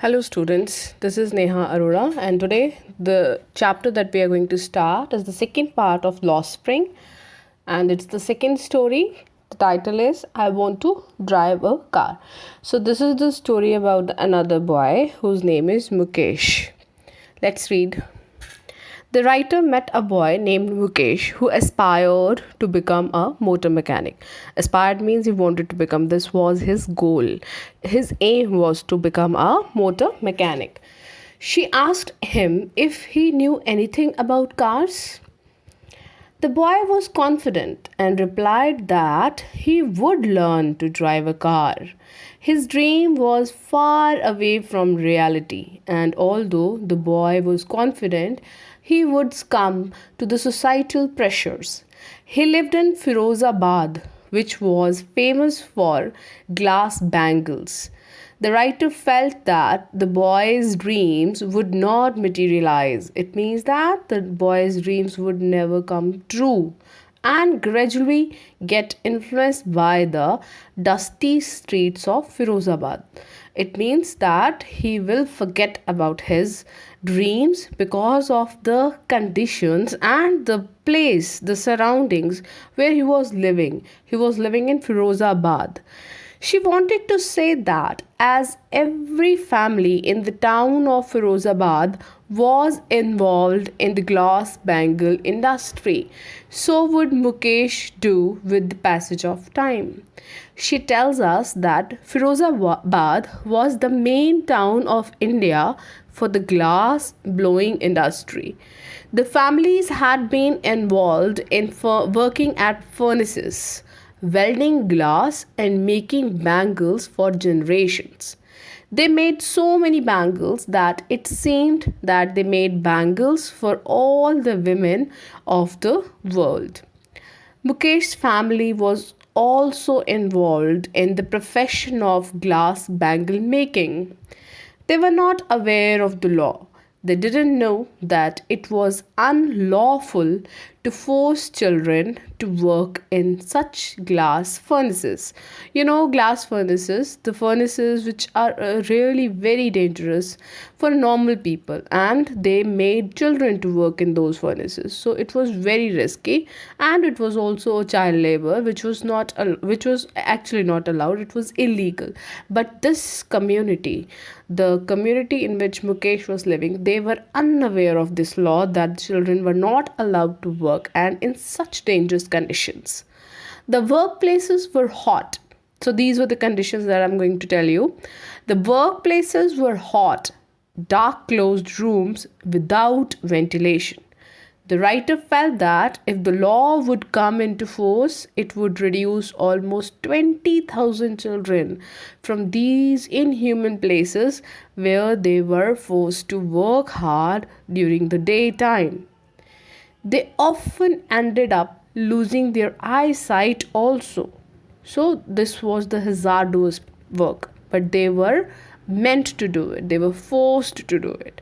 Hello, students. This is Neha Arora, and today the chapter that we are going to start is the second part of Lost Spring, and it's the second story. The title is I Want to Drive a Car. So, this is the story about another boy whose name is Mukesh. Let's read. The writer met a boy named Mukesh who aspired to become a motor mechanic. Aspired means he wanted to become, this was his goal. His aim was to become a motor mechanic. She asked him if he knew anything about cars. The boy was confident and replied that he would learn to drive a car. His dream was far away from reality, and although the boy was confident, he would succumb to the societal pressures. He lived in Firozabad, which was famous for glass bangles. The writer felt that the boy's dreams would not materialize. It means that the boy's dreams would never come true and gradually get influenced by the dusty streets of Firozabad. It means that he will forget about his dreams because of the conditions and the place, the surroundings where he was living. He was living in Firozabad. She wanted to say that as every family in the town of Firozabad was involved in the glass bangle industry, so would Mukesh do with the passage of time. She tells us that Firozabad was the main town of India for the glass blowing industry. The families had been involved in working at furnaces, welding glass, and making bangles for generations. They made so many bangles that it seemed that they made bangles for all the women of the world. Mukesh's family was also involved in the profession of glass bangle making. They were not aware of the law. They didn't know that it was unlawful to force children to work in such glass furnaces. Glass furnaces, the furnaces which are really very dangerous for normal people, and they made children to work in those furnaces. So it was very risky, and it was also a child labor, which was actually not allowed. It was illegal. But this community, the community in which Mukesh was living, they were unaware of this law that children were not allowed to work and in such dangerous conditions. The workplaces were hot. So these were the conditions that I'm going to tell you. The workplaces were hot, dark closed rooms without ventilation. The writer felt that if the law would come into force, it would reduce almost 20,000 children from these inhuman places where they were forced to work hard during the daytime. They often ended up losing their eyesight also. So, this was the hazardous work, but they were meant to do it, they were forced to do it.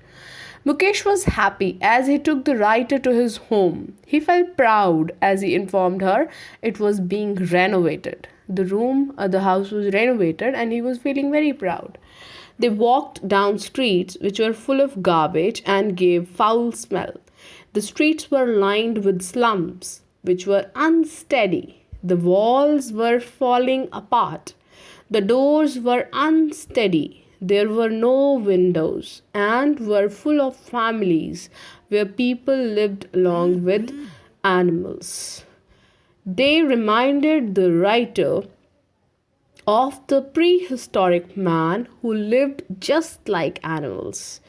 Mukesh was happy as he took the writer to his home. He felt proud as he informed her it was being renovated. The house was renovated, and he was feeling very proud. They walked down streets which were full of garbage and gave foul smell. The streets were lined with slums which were unsteady. The walls were falling apart. The doors were unsteady. There were no windows and were full of families where people lived along with animals. They reminded the writer of the prehistoric man who lived just like animals.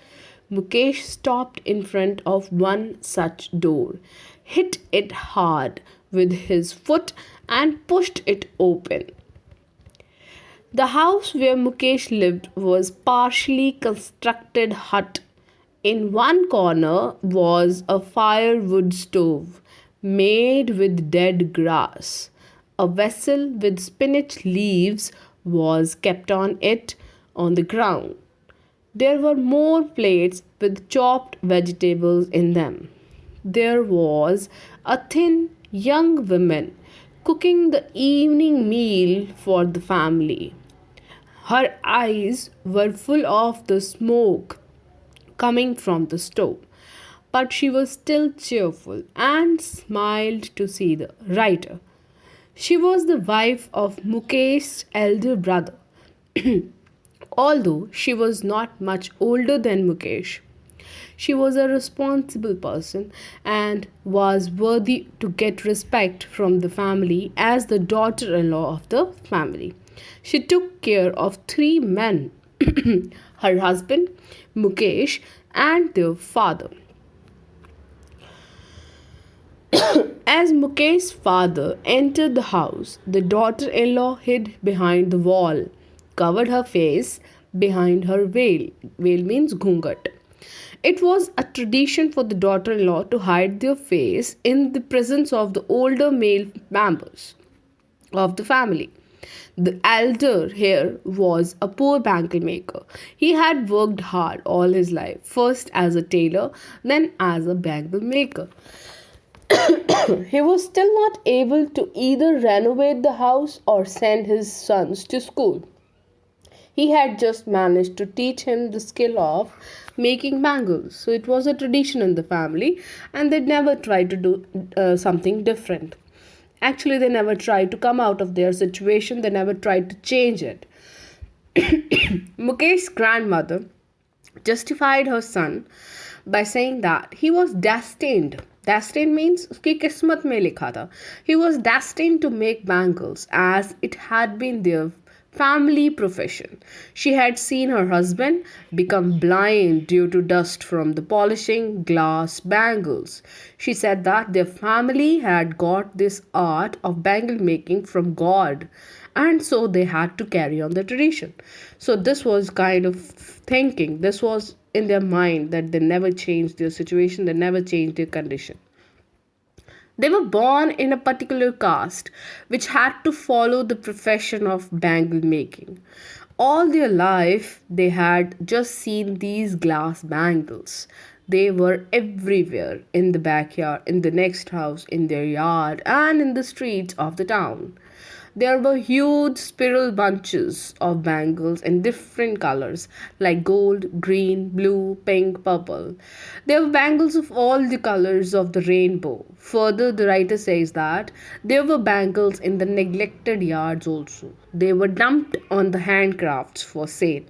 Mukesh stopped in front of one such door, hit it hard with his foot, and pushed it open. The house where Mukesh lived was partially constructed hut. In one corner was a firewood stove made with dead grass. A vessel with spinach leaves was kept on it on the ground. There were more plates with chopped vegetables in them. There was a thin young woman cooking the evening meal for the family. Her eyes were full of the smoke coming from the stove, but she was still cheerful and smiled to see the writer. She was the wife of Mukesh's elder brother, although she was not much older than Mukesh. She was a responsible person and was worthy to get respect from the family as the daughter in law of the family. She took care of three men her husband, Mukesh, and their father. As Mukesh's father entered the house, the daughter in law hid behind the wall, covered her face behind her veil. Veil means ghungat. It was a tradition for the daughter in law to hide their face in the presence of the older male members of the family. The elder here was a poor bangle maker. He had worked hard all his life, first as a tailor, then as a bangle maker. He was still not able to either renovate the house or send his sons to school. He had just managed to teach him the skill of making bangles. So it was a tradition in the family, and they never tried to do something different. Actually, they never tried to come out of their situation, they never tried to change it. Mukesh's grandmother justified her son by saying that he was destined. Destined means उसकी किस्मत में लिखा था. He was destined to make bangles as it had been their family profession. She had seen her husband become blind due to dust from the polishing glass bangles. She said that their family had got this art of bangle making from God, and so they had to carry on the tradition. So this was kind of thinking, this was in their mind, that they never changed their situation, they never changed their condition. They were born in a particular caste which had to follow the profession of bangle making. All their life, they had just seen these glass bangles. They were everywhere, in the backyard, in the next house, in their yard, and in the streets of the town. There were huge spiral bunches of bangles in different colors like gold, green, blue, pink, purple. There were bangles of all the colors of the rainbow. Further, the writer says that there were bangles in the neglected yards also. They were dumped on the handcrafts for sale.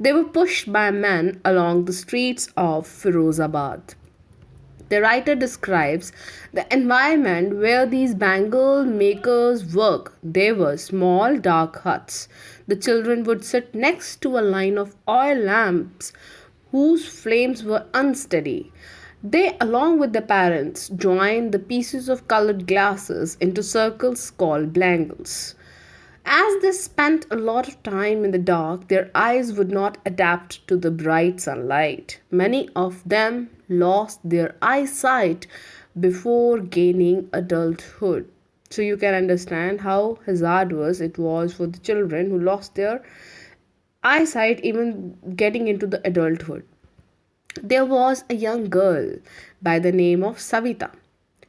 They were pushed by men along the streets of Firozabad. The writer describes the environment where these bangle makers work. They were small, dark huts. The children would sit next to a line of oil lamps whose flames were unsteady. They, along with the parents, joined the pieces of colored glasses into circles called bangles. As they spent a lot of time in the dark, their eyes would not adapt to the bright sunlight. Many of them lost their eyesight before gaining adulthood. So you can understand how hazardous it was for the children who lost their eyesight even getting into the adulthood. There was a young girl by the name of Savita.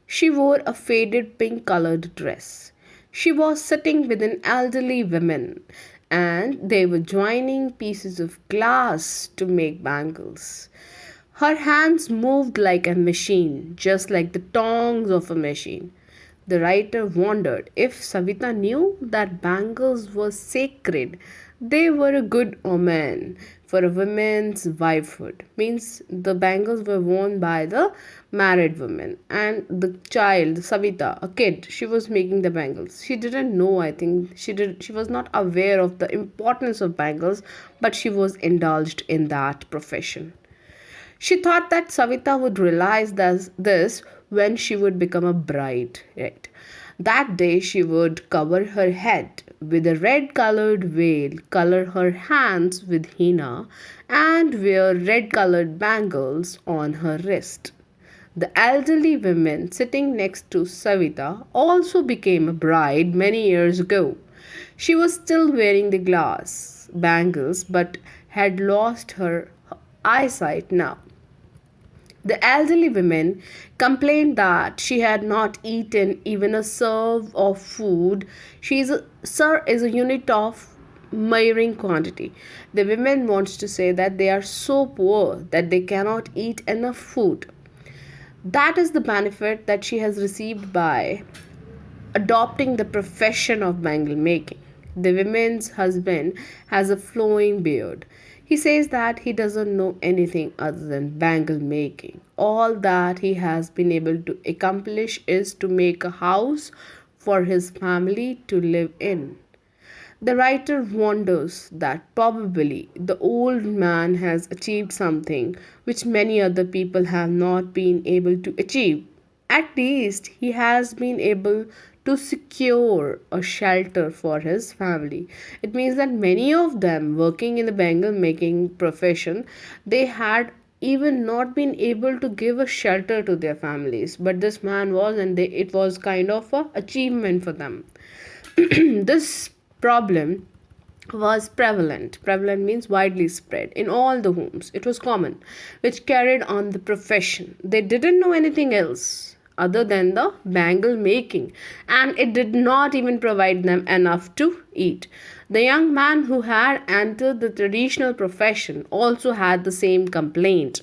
She wore a faded pink colored dress. She was sitting with an elderly woman, and they were joining pieces of glass to make bangles. Her hands moved like a machine, just like the tongs of a machine. The writer wondered if Savita knew that bangles were sacred. They were a good omen for a woman's wifehood. Means the bangles were worn by the married woman, and the child, Savita, a kid, she was making the bangles. She didn't know, I think she was not aware of the importance of bangles, but she was indulged in that profession. She thought that Savita would realize this when she would become a bride, right? That day she would cover her head with a red colored veil, color her hands with henna, and wear red colored bangles on her wrist. The elderly woman sitting next to Savita also became a bride many years ago. She was still wearing the glass bangles but had lost her eyesight now. The elderly woman complained that she had not eaten even a serve of food. Sir is a unit of measuring quantity. The women wants to say that they are so poor that they cannot eat enough food. That is the benefit that she has received by adopting the profession of bangle making. The woman's husband has a flowing beard. He says that he doesn't know anything other than bangle making. All that he has been able to accomplish is to make a house for his family to live in. The writer wonders that probably the old man has achieved something which many other people have not been able to achieve. At least he has been able to secure a shelter for his family. It means that many of them working in the bangle making profession, they had even not been able to give a shelter to their families, but this man was, and it was kind of a achievement for them. This problem was prevalent. Prevalent means widely spread in all the homes. It was common, which carried on the profession. They didn't know anything else other than the bangle making, and it did not even provide them enough to eat. The young man who had entered the traditional profession also had the same complaint.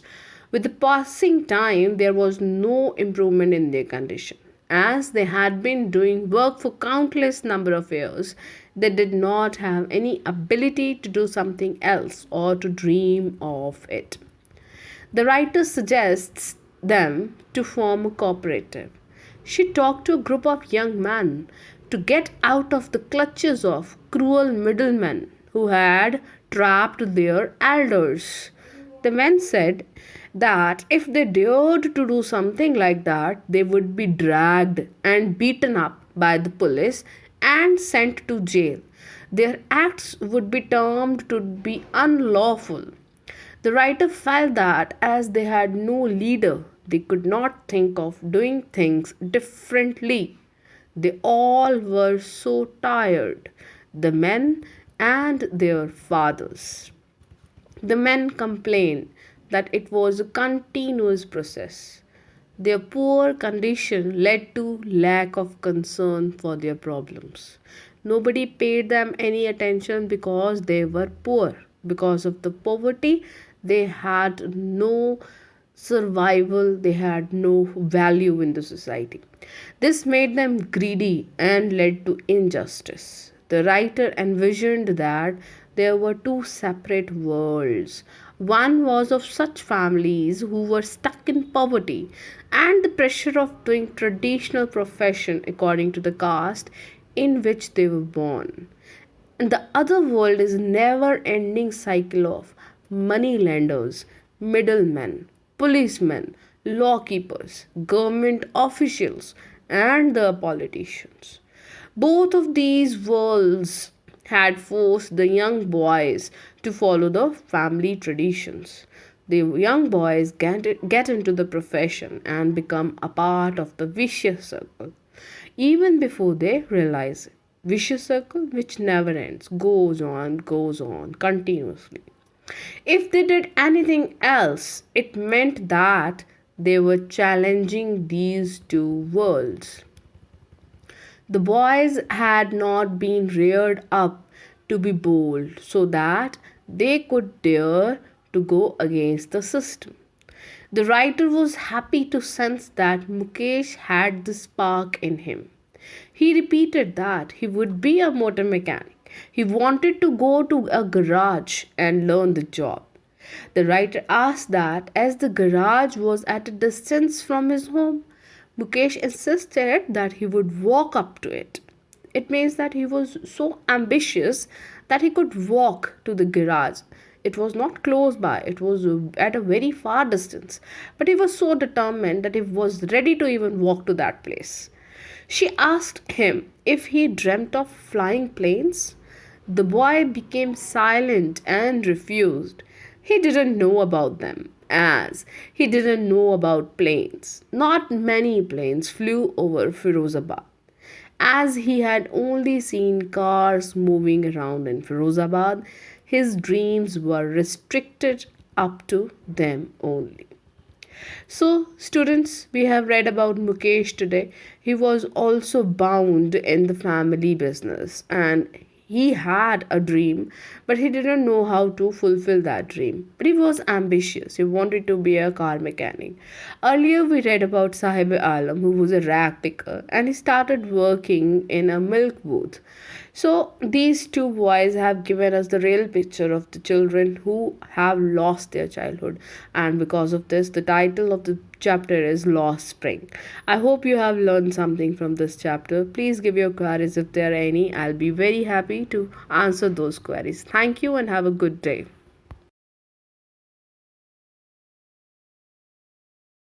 With the passing time, there was no improvement in their condition. As they had been doing work for countless number of years, they did not have any ability to do something else or to dream of it. The writer suggests them to form a cooperative. She talked to a group of young men to get out of the clutches of cruel middlemen who had trapped their elders. The men said that if they dared to do something like that, they would be dragged and beaten up by the police and sent to jail. Their acts would be termed to be unlawful. The writer felt that as they had no leader, they could not think of doing things differently. They all were so tired, the men and their fathers. The men complained that it was a continuous process. Their poor condition led to lack of concern for their problems. Nobody paid them any attention because they were poor. Because of the poverty, they had no survival, they had no value in the society. This made them greedy and led to injustice. The writer envisioned that there were two separate worlds. One was of such families who were stuck in poverty and the pressure of doing traditional profession according to the caste in which they were born. And the other world is a never ending cycle of money lenders, middlemen, policemen, law keepers, government officials, and the politicians. Both of these worlds had forced the young boys to follow the family traditions. The young boys get into the profession and become a part of the vicious circle even before they realize it. Vicious circle which never ends, goes on continuously. If they did anything else, it meant that they were challenging these two worlds. The boys had not been reared up to be bold so that they could dare to go against the system. The writer was happy to sense that Mukesh had the spark in him. He repeated that he would be a motor mechanic. He wanted to go to a garage and learn the job. The writer asked that as the garage was at a distance from his home, Mukesh insisted that he would walk up to it. It means that he was so ambitious that he could walk to the garage. It was not close by, it was at a very far distance. But he was so determined that he was ready to even walk to that place. She asked him if he dreamt of flying planes. The boy became silent and refused. He didn't know about them, as he didn't know about planes. Not many planes flew over Firozabad, as he had only seen cars moving around in Firozabad. His dreams were restricted up to them only. So, students, we have read about Mukesh today. He was also bound in the family business and He had a dream, but he didn't know how to fulfill that dream. But he was ambitious. He wanted to be a car mechanic. Earlier, we read about Sahib Alam, who was a rag picker, and he started working in a milk booth. So, these two boys have given us the real picture of the children who have lost their childhood, and because of this, the title of the chapter is Lost Spring. I hope you have learned something from this chapter. Please give your queries if there are any. I'll be very happy to answer those queries. Thank you and have a good day.